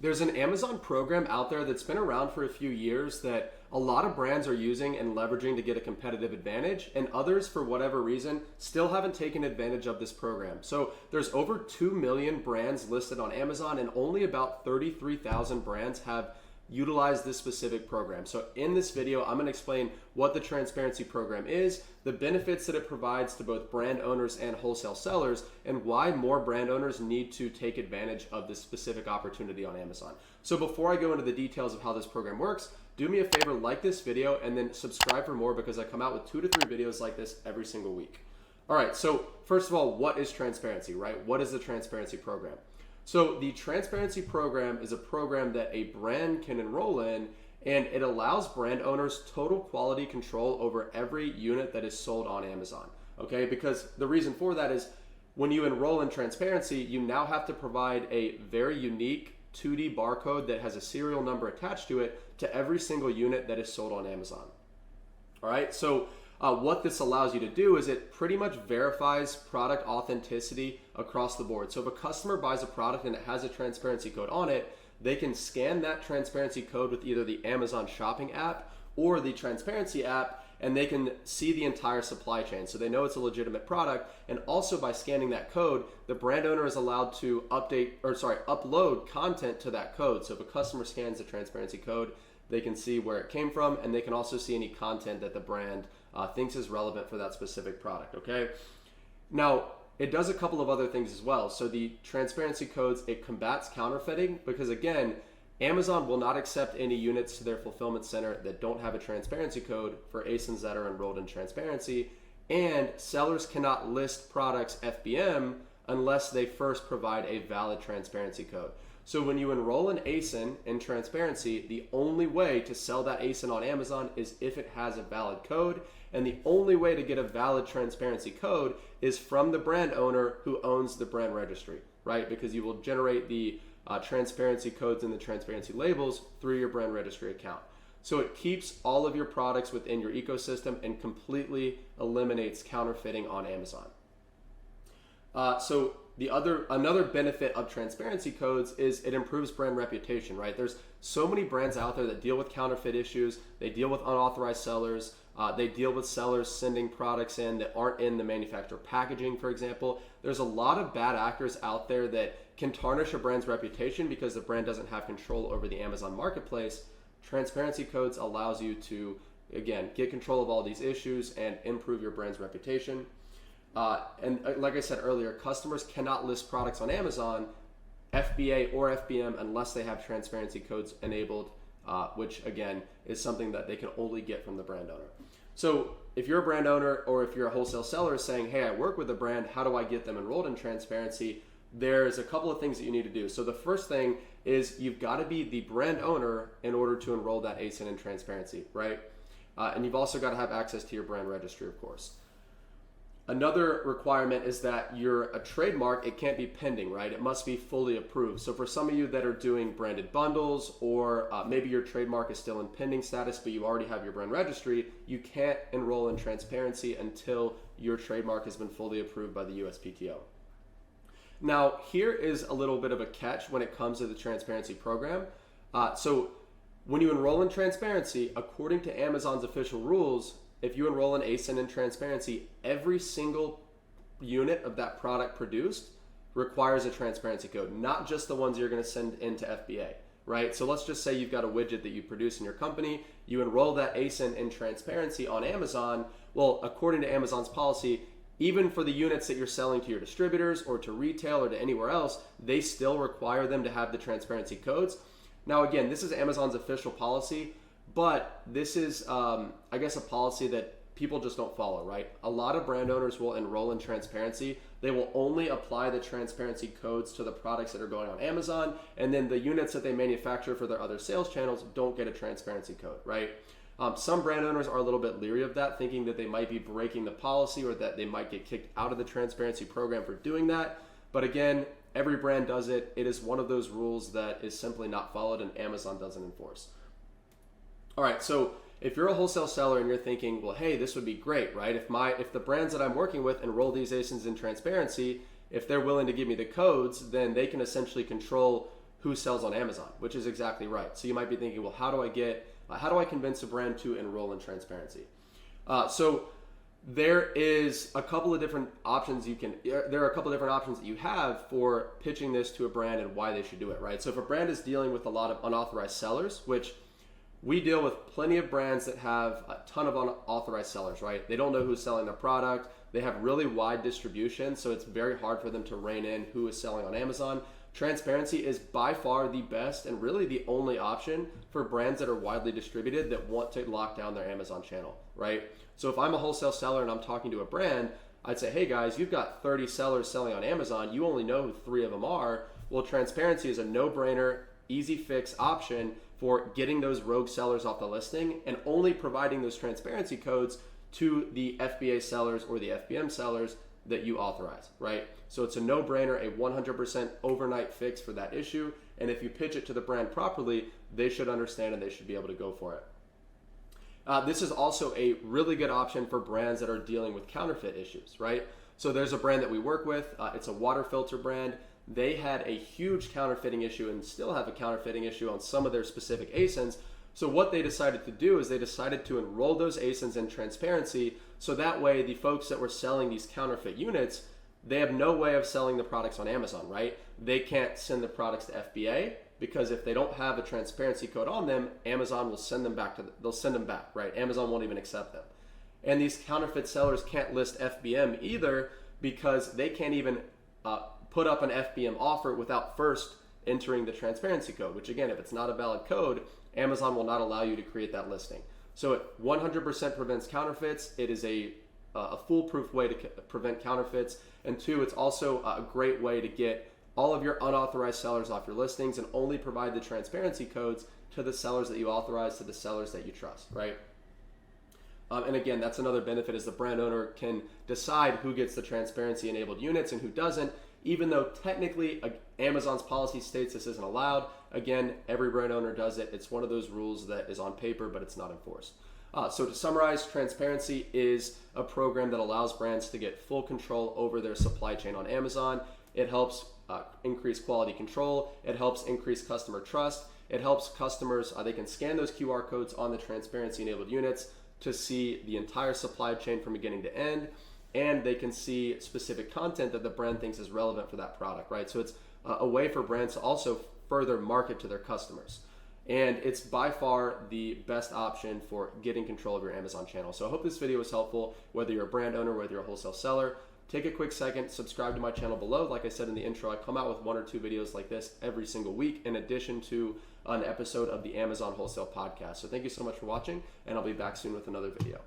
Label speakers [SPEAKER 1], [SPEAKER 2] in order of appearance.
[SPEAKER 1] There's an Amazon program out there that's been around for a few years that a lot of brands are using and leveraging to get a competitive advantage, and others, for whatever reason, still haven't taken advantage of this program. So there's over 2 million brands listed on Amazon, and only about 33,000 brands have utilized this specific program. So in this video, I'm going to explain what the transparency program is, the benefits that it provides to both brand owners and wholesale sellers, and why more brand owners need to take advantage of this specific opportunity on Amazon. So before I go into the details of how this program works, do me a favor, like this video and then subscribe for more, because I come out with 2 to 3 videos like this every single week. All right, so first of all, what is transparency, right? What is the transparency program? So the transparency program is a program that a brand can enroll in, and it allows brand owners total quality control over every unit that is sold on Amazon. Okay, because the reason for that is when you enroll in transparency, you now have to provide a very unique 2D barcode that has a serial number attached to it to every single unit that is sold on Amazon. All right, so what this allows you to do is it pretty much verifies product authenticity across the board. So if a customer buys a product and it has a transparency code on it, they can scan that transparency code with either the Amazon shopping app or the transparency app, and they can see the entire supply chain. So they know it's a legitimate product. And also by scanning that code, the brand owner is allowed to upload content to that code. So if a customer scans the transparency code, they can see where it came from, and they can also see any content that the brand thinks is relevant for that specific product, okay? Now, it does a couple of other things as well. So the transparency codes, it combats counterfeiting, because again, Amazon will not accept any units to their fulfillment center that don't have a transparency code for ASINs that are enrolled in transparency, and sellers cannot list products FBM unless they first provide a valid transparency code. So when you enroll an ASIN in transparency, the only way to sell that ASIN on Amazon is if it has a valid code, and the only way to get a valid transparency code is from the brand owner who owns the brand registry, right? Because you will generate the transparency codes and the transparency labels through your brand registry account. So it keeps all of your products within your ecosystem and completely eliminates counterfeiting on Amazon. Another benefit of transparency codes is it improves brand reputation, right? There's so many brands out there that deal with counterfeit issues. They deal with unauthorized sellers. They deal with sellers sending products in that aren't in the manufacturer packaging, for example. There's a lot of bad actors out there that can tarnish a brand's reputation because the brand doesn't have control over the Amazon marketplace. Transparency codes allows you to, again, get control of all these issues and improve your brand's reputation. And like I said earlier, customers cannot list products on Amazon, FBA or FBM, unless they have transparency codes enabled, which again is something that they can only get from the brand owner. So if you're a brand owner or if you're a wholesale seller saying, hey, I work with a brand, how do I get them enrolled in transparency? There's a couple of things that you need to do. So the first thing is you've got to be the brand owner in order to enroll that ASIN in transparency, right? And you've also got to have access to your brand registry, of course. Another requirement is that you're a trademark, it can't be pending, right? It must be fully approved. So for some of you that are doing branded bundles, or maybe your trademark is still in pending status, but you already have your brand registry, you can't enroll in transparency until your trademark has been fully approved by the USPTO. Now, here is a little bit of a catch when it comes to the transparency program. So when you enroll in transparency, according to Amazon's official rules, if you enroll in ASIN in transparency, every single unit of that product produced requires a transparency code, not just the ones you're going to send into FBA, right? So let's just say you've got a widget that you produce in your company, you enroll that ASIN in transparency on Amazon. Well, according to Amazon's policy, even for the units that you're selling to your distributors or to retail or to anywhere else, they still require them to have the transparency codes. Now, again, this is Amazon's official policy, but this is, I guess, a policy that people just don't follow, right? A lot of brand owners will enroll in transparency. They will only apply the transparency codes to the products that are going on Amazon, and then the units that they manufacture for their other sales channels don't get a transparency code, right? Some brand owners are a little bit leery of that, thinking that they might be breaking the policy or that they might get kicked out of the transparency program for doing that. But again, every brand does it. It is one of those rules that is simply not followed and Amazon doesn't enforce. All right, so if you're a wholesale seller and you're thinking, well, hey, this would be great, right? If the brands that I'm working with enroll these ASINs in transparency, if they're willing to give me the codes, then they can essentially control who sells on Amazon, which is exactly right. So you might be thinking, well, how do I convince a brand to enroll in transparency? So there is a couple of different options there are a couple of different options that you have for pitching this to a brand and why they should do it, right? So if a brand is dealing with a lot of unauthorized sellers, which we deal with plenty of brands that have a ton of unauthorized sellers, right? They don't know who's selling their product. They have really wide distribution, so it's very hard for them to rein in who is selling on Amazon. Transparency is by far the best and really the only option for brands that are widely distributed that want to lock down their Amazon channel, right? So if I'm a wholesale seller and I'm talking to a brand, I'd say, hey guys, you've got 30 sellers selling on Amazon. You only know who 3 of them are. Well, transparency is a no-brainer, easy fix option for getting those rogue sellers off the listing and only providing those transparency codes to the FBA sellers or the FBM sellers that you authorize, right? So it's a no-brainer, a 100% overnight fix for that issue. And if you pitch it to the brand properly, they should understand and they should be able to go for it. This is also a really good option for brands that are dealing with counterfeit issues, right? So there's a brand that we work with. It's a water filter brand. They had a huge counterfeiting issue and still have a counterfeiting issue on some of their specific ASINs. So what they decided to do is they decided to enroll those ASINs in transparency, so that way the folks that were selling these counterfeit units, they have no way of selling the products on Amazon, right? They can't send the products to FBA because if they don't have a transparency code on them, Amazon will send them back they'll send them back, right? Amazon won't even accept them. And these counterfeit sellers can't list FBM either because they can't even put up an FBM offer without first entering the transparency code, which again, if it's not a valid code, Amazon will not allow you to create that listing. So it 100% prevents counterfeits. It is a foolproof way to prevent counterfeits. And 2, it's also a great way to get all of your unauthorized sellers off your listings and only provide the transparency codes to the sellers that you authorize, to the sellers that you trust, right? And again, that's another benefit is the brand owner can decide who gets the transparency enabled units and who doesn't, even though technically Amazon's policy states this isn't allowed. Again, every brand owner does it. It's one of those rules that is on paper, but it's not enforced. So to summarize, transparency is a program that allows brands to get full control over their supply chain on Amazon. It helps increase quality control. It helps increase customer trust. It helps customers, they can scan those QR codes on the transparency enabled units to see the entire supply chain from beginning to end. And they can see specific content that the brand thinks is relevant for that product, right? So it's a way for brands to also further market to their customers. And it's by far the best option for getting control of your Amazon channel. So I hope this video was helpful, whether you're a brand owner, whether you're a wholesale seller. Take a quick second, subscribe to my channel below. Like I said in the intro, I come out with 1 or 2 videos like this every single week, in addition to an episode of the Amazon Wholesale Podcast. So thank you so much for watching, and I'll be back soon with another video.